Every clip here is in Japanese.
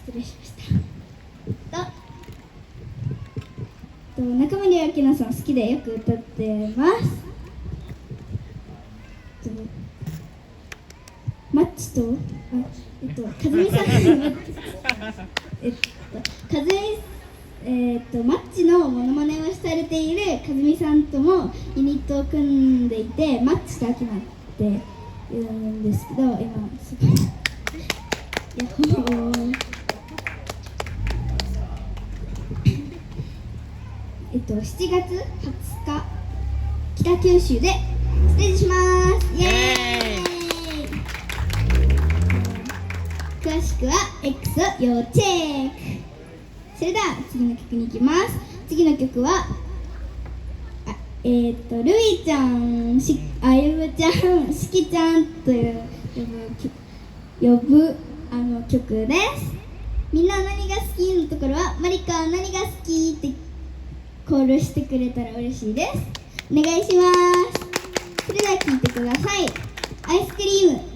失礼しました。中森明菜さん好きでよく歌ってます。マッチとかずみさんマッチのモノマネをされているかずみさんともユニットを組んでいて、マッチとあきなって言うんですけど、今すごいヤッホー7月20日北九州でステージします。イエーイ。詳しくは X を要チェック。それでは次の曲に行きます。次の曲はルイちゃん、あゆむちゃん、しきちゃんという呼ぶ曲です。みんな何が好きのところはマリカ何が好きってコールしてくれたら嬉しいです。お願いします。それでは聴いてください。アイスクリーム。「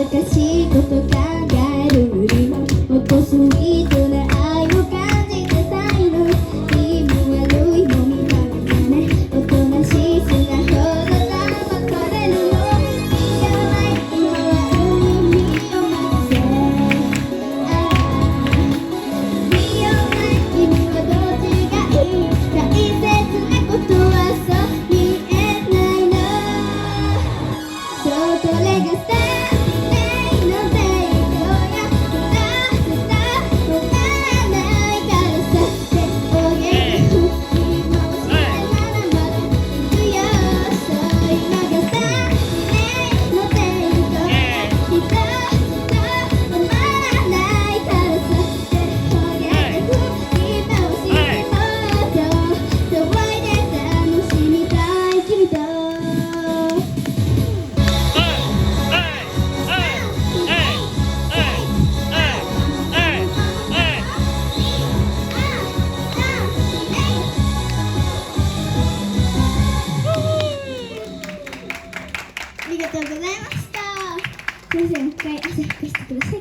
難しいこと考えるよりももっとスイートな愛を感じてたいの。気味悪いもみながらね、おとなしい素なほど騙されるの。いらない今は海にを任せ、見ようない君はどっちがいい。大切なことはそう見えないの。そうこれがさありがとうございました。先生も一回汗拭かしてください。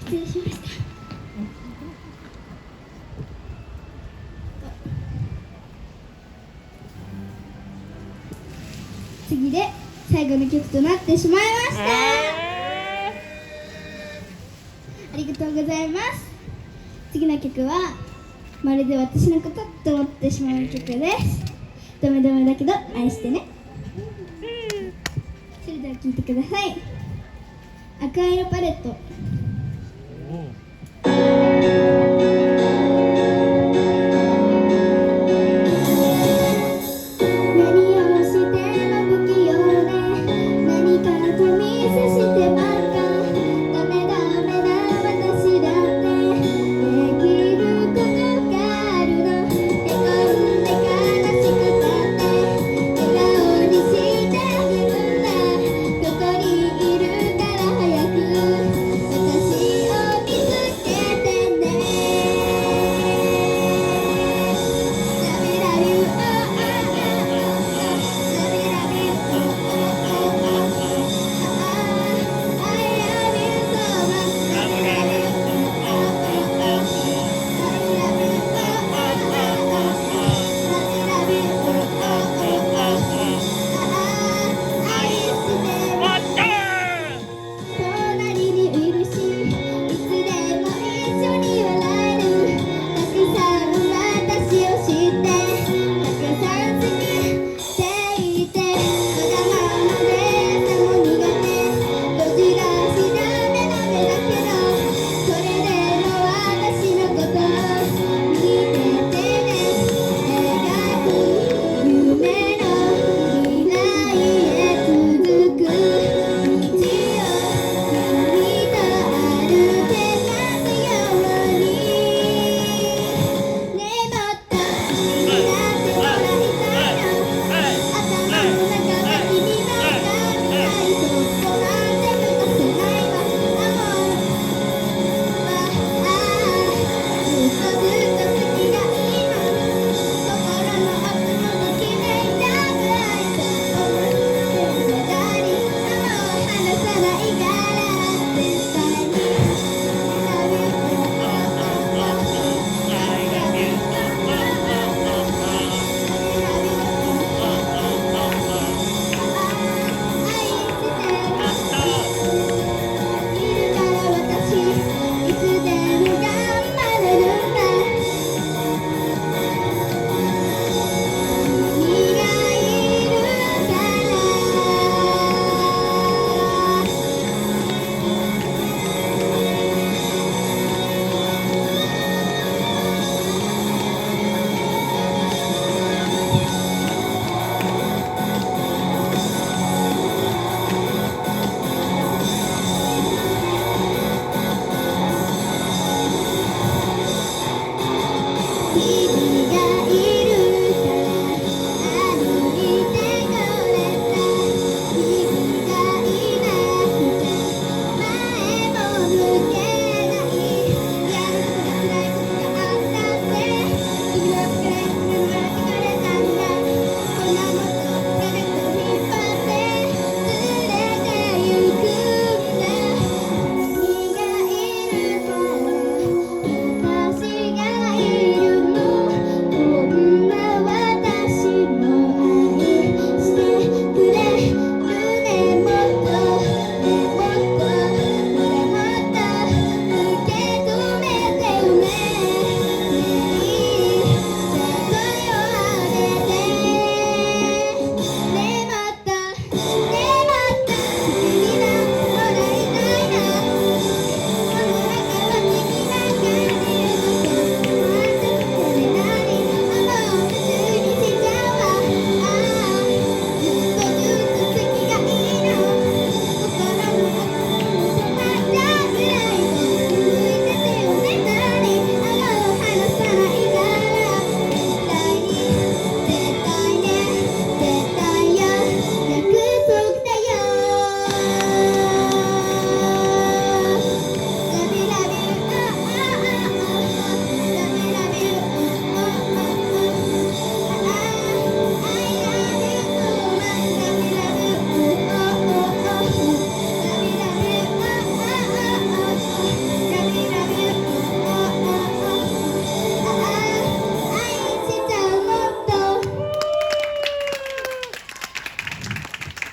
失礼しました。次で最後の曲となってしまいました。ありがとうございます。次の曲はまるで私のことと思ってしまう曲です。ダメダメだけど愛してね。それでは聴いてください。あくあ色パレット。私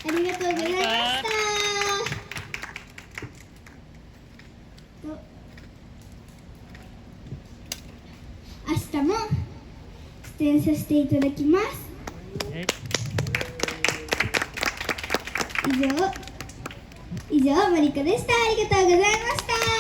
ありがとうございました。明日も出演させていただきます。以上マリカでした。ありがとうございました。